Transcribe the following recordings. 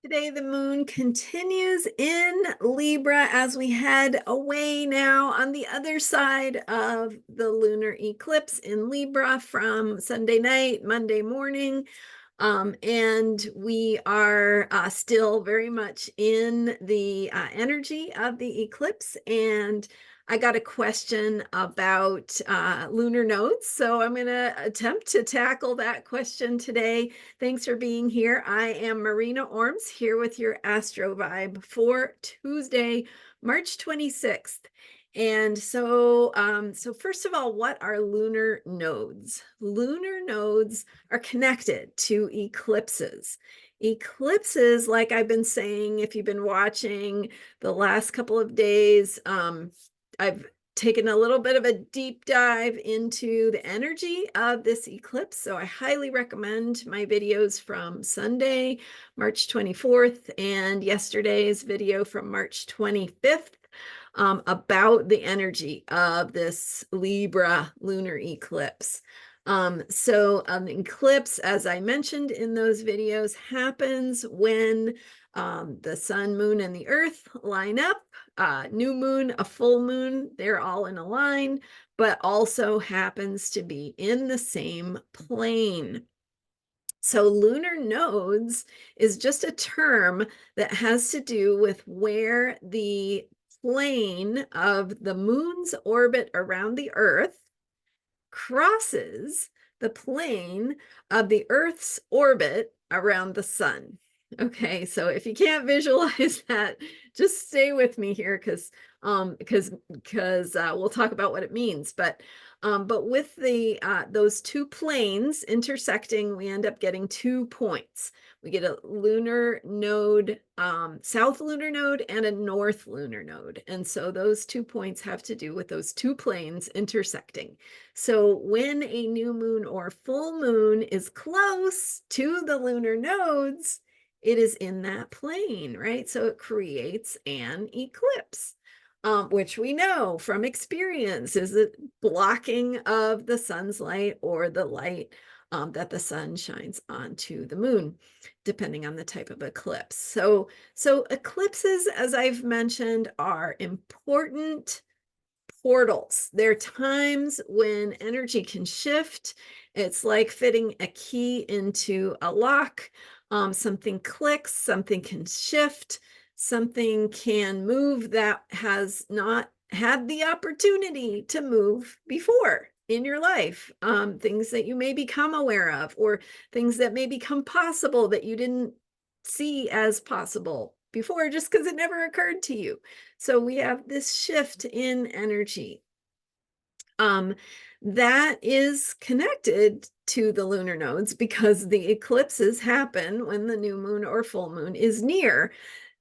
Today, the moon continues in Libra as we head away now on the other side of the lunar eclipse in Libra from Sunday night, Monday morning. And we are still very much in the energy of the eclipse. And I got a question about lunar nodes. So I'm going to attempt to tackle that question today. Thanks for being here. I am Marina Orms here with your Astro Vibe for Tuesday, March 26th. And so first of all, what are lunar nodes? Lunar nodes are connected to eclipses. Eclipses, like I've been saying, if you've been watching the last couple of days, I've taken a little bit of a deep dive into the energy of this eclipse. So I highly recommend my videos from Sunday, March 24th, and yesterday's video from March 25th. About the energy of this Libra lunar eclipse. Eclipse, as I mentioned in those videos, happens when the sun, moon, and the earth line up. New moon, a full moon, they're all in a line, but also happens to be in the same plane. So lunar nodes is just a term that has to do with where the plane of the moon's orbit around the Earth crosses the plane of the Earth's orbit around the sun. Okay, so if you can't visualize that, just stay with me here because we'll talk about what it means. But with the those two planes intersecting, we end up getting 2 points. We get a lunar node, south lunar node, and a north lunar node. And so those 2 points have to do with those two planes intersecting. So when a new moon or full moon is close to the lunar nodes, it is in that plane, right? So it creates an eclipse, which we know from experience is the blocking of the sun's light or the light that the sun shines onto the moon, depending on the type of eclipse. So eclipses, as I've mentioned, are important portals. They're times when energy can shift. It's like fitting a key into a lock. Something clicks, something can shift, something can move that has not had the opportunity to move before in your life. Things that you may become aware of, or things that may become possible that you didn't see as possible before just because it never occurred to you. So we have this shift in energy that is connected to the lunar nodes because the eclipses happen when the new moon or full moon is near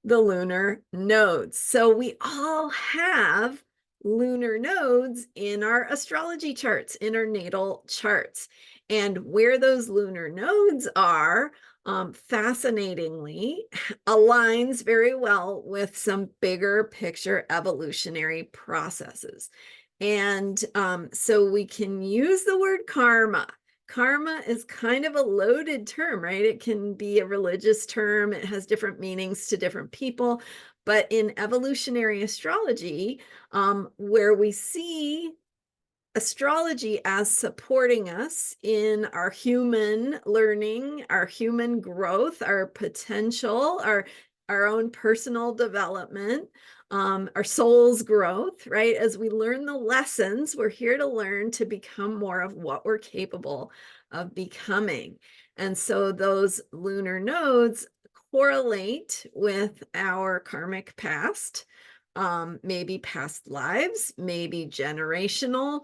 the lunar nodes. So we all have lunar nodes in our astrology charts, in our natal charts. And where those lunar nodes are, fascinatingly, aligns very well with some bigger picture evolutionary processes. And so we can use the word karma. Karma is kind of a loaded term, right? It can be a religious term. It has different meanings to different people. But in evolutionary astrology, where we see astrology as supporting us in our human learning, our human growth, our potential, our own personal development, our soul's growth, right? As we learn the lessons, we're here to learn to become more of what we're capable of becoming. And so those lunar nodes correlate with our karmic past, maybe past lives, maybe generational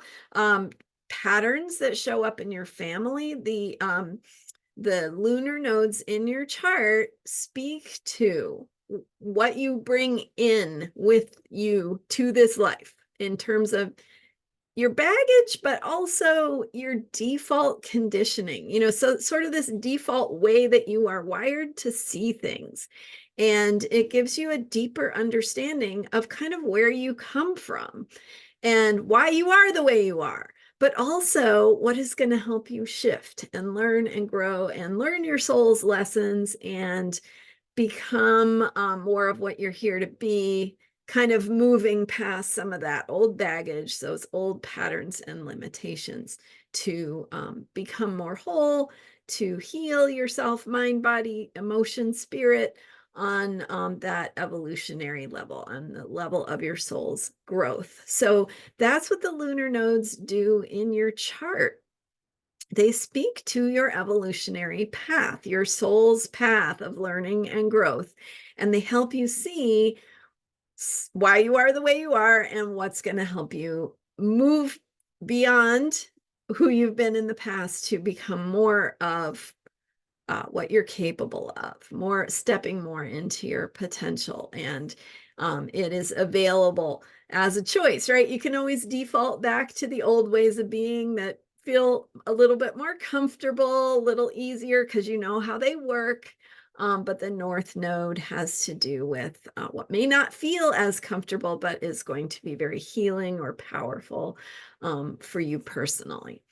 patterns that show up in your family. The lunar nodes in your chart speak to what you bring in with you to this life in terms of your baggage, but also your default conditioning, so sort of this default way that you are wired to see things. And it gives you a deeper understanding of kind of where you come from and why you are the way you are, but also what is going to help you shift and learn and grow and learn your soul's lessons and become more of what you're here to be, kind of moving past some of that old baggage, those old patterns and limitations, to become more whole, to heal yourself, mind, body, emotion, spirit, on that evolutionary level, on the level of your soul's growth. So that's what the lunar nodes do in your chart. They speak to your evolutionary path, your soul's path of learning and growth, and they help you see why you are the way you are and what's going to help you move beyond who you've been in the past to become more of what you're capable of, more stepping more into your potential. And it is available as a choice, right? You can always default back to the old ways of being that feel a little bit more comfortable, a little easier because you know how they work. But the North Node has to do with what may not feel as comfortable, but is going to be very healing or powerful for you personally.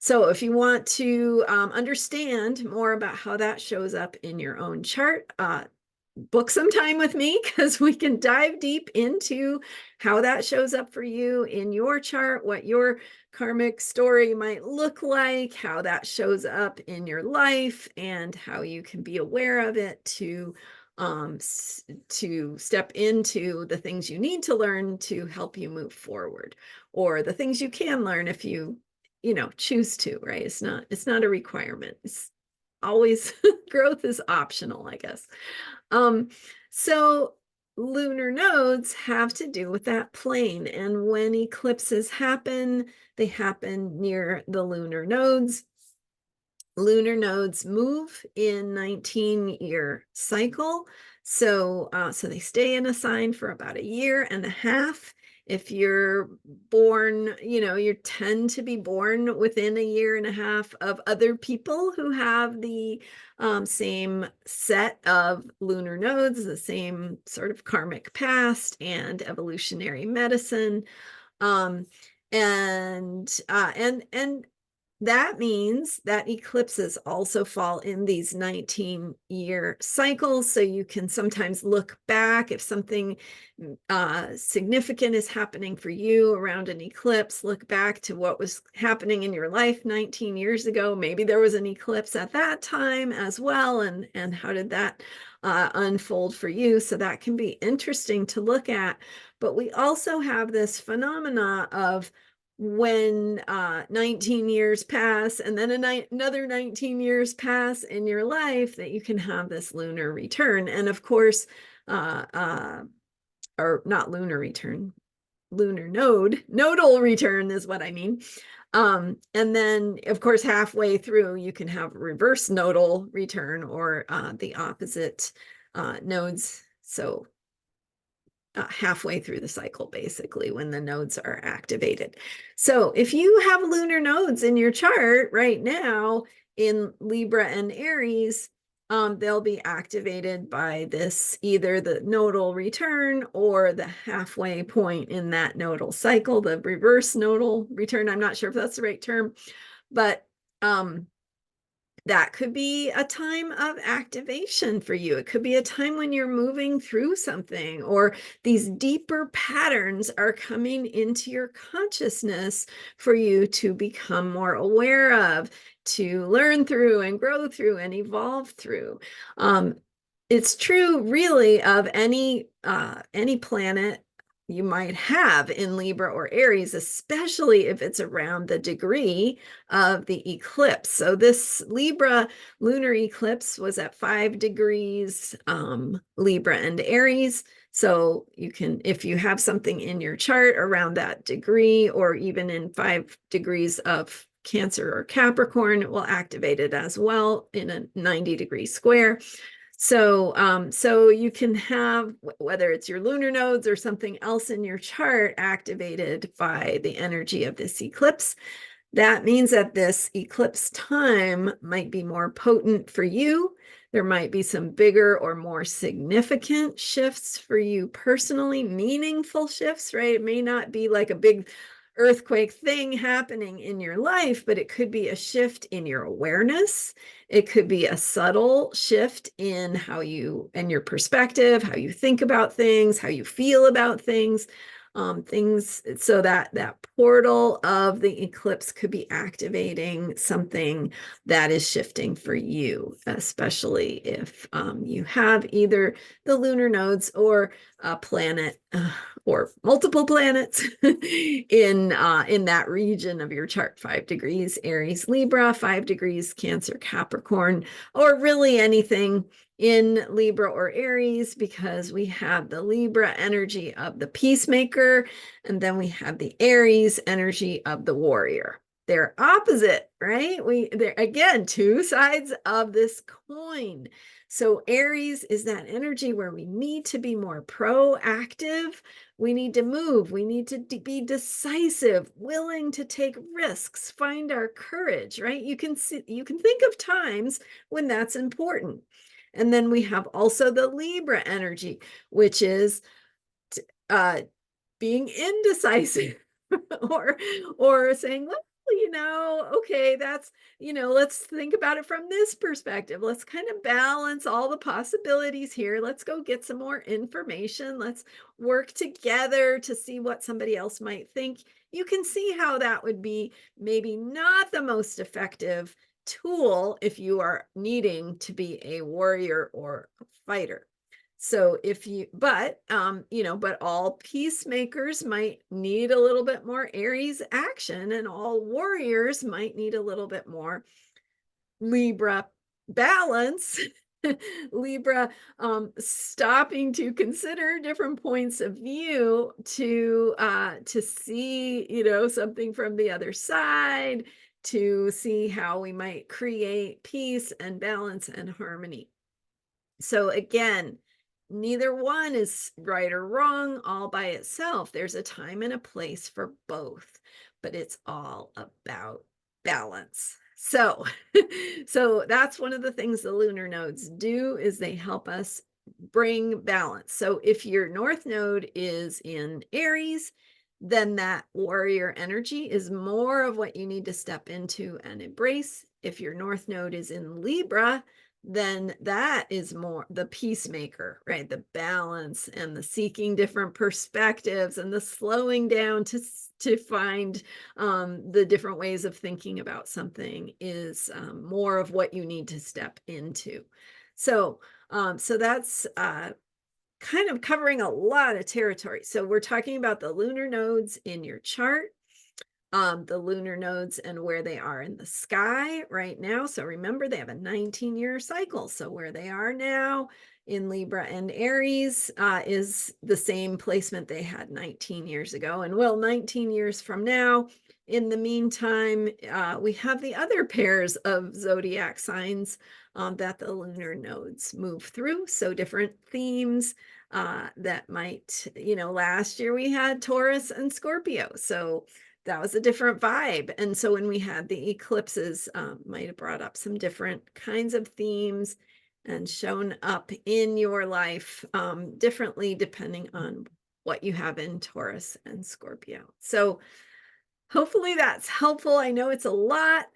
So if you want to understand more about how that shows up in your own chart, book some time with me because we can dive deep into how that shows up for you in your chart, what your karmic story might look like, how that shows up in your life, and how you can be aware of it to step into the things you need to learn to help you move forward, or the things you can learn if you choose to, right? It's not a requirement. It's always growth is optional, I guess. So lunar nodes have to do with that plane. And when eclipses happen, they happen near the lunar nodes. Lunar nodes move in 19-year cycle. So they stay in a sign for about a year and a half. If you're born, you tend to be born within a year and a half of other people who have the same set of lunar nodes, the same sort of karmic past and evolutionary medicine. And that means that eclipses also fall in these 19-year cycles. So you can sometimes look back if something significant is happening for you around an eclipse, look back to what was happening in your life 19 years ago. Maybe there was an eclipse at that time as well. And how did that unfold for you? So that can be interesting to look at. But we also have this phenomena of when 19 years pass and then another 19 years pass in your life, that you can have this lunar return. And of course, or not lunar return, lunar nodal return is what I mean. And then, of course, halfway through, you can have reverse nodal return, or the opposite nodes. So halfway through the cycle, basically, when the nodes are activated. So if you have lunar nodes in your chart right now in Libra and Aries, they'll be activated by this, either the nodal return or the halfway point in that nodal cycle, the reverse nodal return. I'm not sure if that's the right term, but that could be a time of activation for you. It could be a time when you're moving through something, or these deeper patterns are coming into your consciousness for you to become more aware of, to learn through and grow through and evolve through. It's true, really, of any planet you might have in Libra or Aries, especially if it's around the degree of the eclipse. So this Libra lunar eclipse was at 5 degrees Libra and Aries. So you can, if you have something in your chart around that degree, or even in 5 degrees of Cancer or Capricorn, it will activate it as well in a 90-degree square. So you can have, whether it's your lunar nodes or something else in your chart, activated by the energy of this eclipse. That means that this eclipse time might be more potent for you. There might be some bigger or more significant shifts for you personally, meaningful shifts, right? It may not be like a big earthquake thing happening in your life, but it could be a shift in your awareness. It could be a subtle shift in how you and your perspective, how you think about things, how you feel about things. Things so that portal of the eclipse could be activating something that is shifting for you, especially if you have either the lunar nodes or a planet or multiple planets in that region of your chart. 5 degrees Aries Libra, 5 degrees Cancer Capricorn, or really anything in Libra or Aries, because we have the Libra energy of the peacemaker, and then we have the Aries energy of the warrior. They're opposite, right? They're again 2 sides of this coin. So Aries is that energy where we need to be more proactive. We need to move. We need to be decisive, willing to take risks, find our courage, right? You can think of times when that's important. And then we have also the Libra energy, which is being indecisive or saying, well, okay, that's, let's think about it from this perspective. Let's kind of balance all the possibilities here. Let's go get some more information. Let's work together to see what somebody else might think. You can see how that would be maybe not the most effective tool if you are needing to be a warrior or a fighter. So but all peacemakers might need a little bit more Aries action, and all warriors might need a little bit more Libra balance. Libra stopping to consider different points of view to see, something from the other side, to see how we might create peace and balance and harmony. So again, neither one is right or wrong all by itself. There's a time and a place for both, but it's all about balance. So, so that's one of the things the lunar nodes do, is they help us bring balance. So if your north node is in Aries, then that warrior energy is more of what you need to step into and embrace. If your north node is in Libra, then that is more the peacemaker, right? The balance and the seeking different perspectives and the slowing down to find the different ways of thinking about something is more of what you need to step into. So that's kind of covering a lot of territory. So we're talking about the lunar nodes in your chart, the lunar nodes and where they are in the sky right now. So remember, they have a 19-year cycle. So where they are now in Libra and Aries is the same placement they had 19 years ago, and will 19 years from now. In the meantime, we have the other pairs of zodiac signs that the lunar nodes move through. So different themes that might, last year we had Taurus and Scorpio. So that was a different vibe. And so when we had the eclipses, might have brought up some different kinds of themes and shown up in your life differently depending on what you have in Taurus and Scorpio. So hopefully that's helpful. I know it's a lot.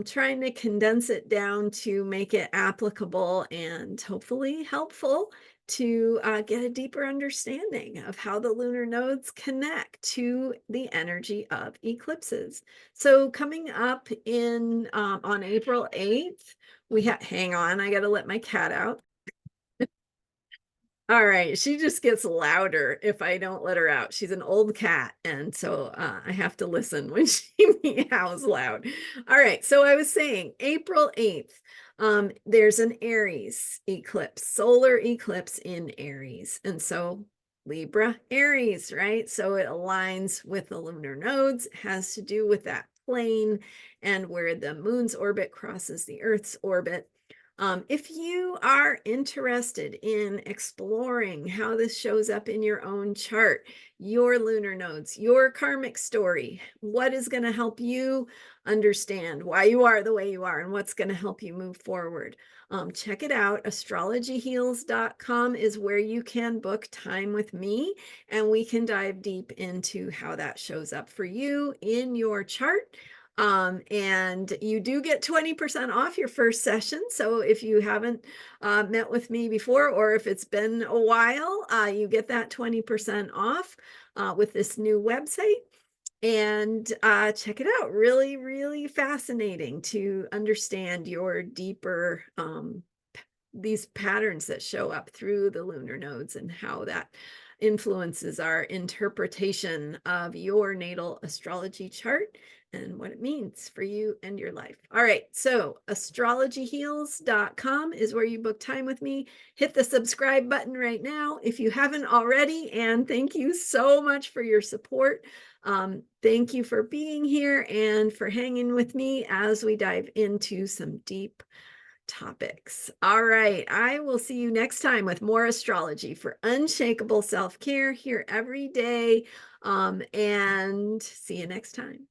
Trying to condense it down to make it applicable and hopefully helpful to get a deeper understanding of how the lunar nodes connect to the energy of eclipses. So coming up in on April 8th, hang on, I got to let my cat out. All right, she just gets louder if I don't let her out. She's an old cat, and so I have to listen when she meows loud. All right, so I was saying April 8th, there's an Aries eclipse, solar eclipse in Aries. And so Libra, Aries, right? So it aligns with the lunar nodes, has to do with that plane and where the moon's orbit crosses the Earth's orbit. If you are interested in exploring how this shows up in your own chart, your lunar nodes, your karmic story, what is going to help you understand why you are the way you are and what's going to help you move forward, check it out. Astrologyheals.com is where you can book time with me, and we can dive deep into how that shows up for you in your chart. And you do get 20% off your first session. So if you haven't met with me before, or if it's been a while, you get that 20% off with this new website. And check it out. Really, really fascinating to understand your deeper these patterns that show up through the lunar nodes and how that influences our interpretation of your natal astrology chart and what it means for you and your life. All right, so astrologyheals.com is where you book time with me. Hit the subscribe button right now if you haven't already, and thank you so much for your support. Thank you for being here and for hanging with me as we dive into some deep topics. All right. I will see you next time with more astrology for unshakable self-care here every day. And see you next time.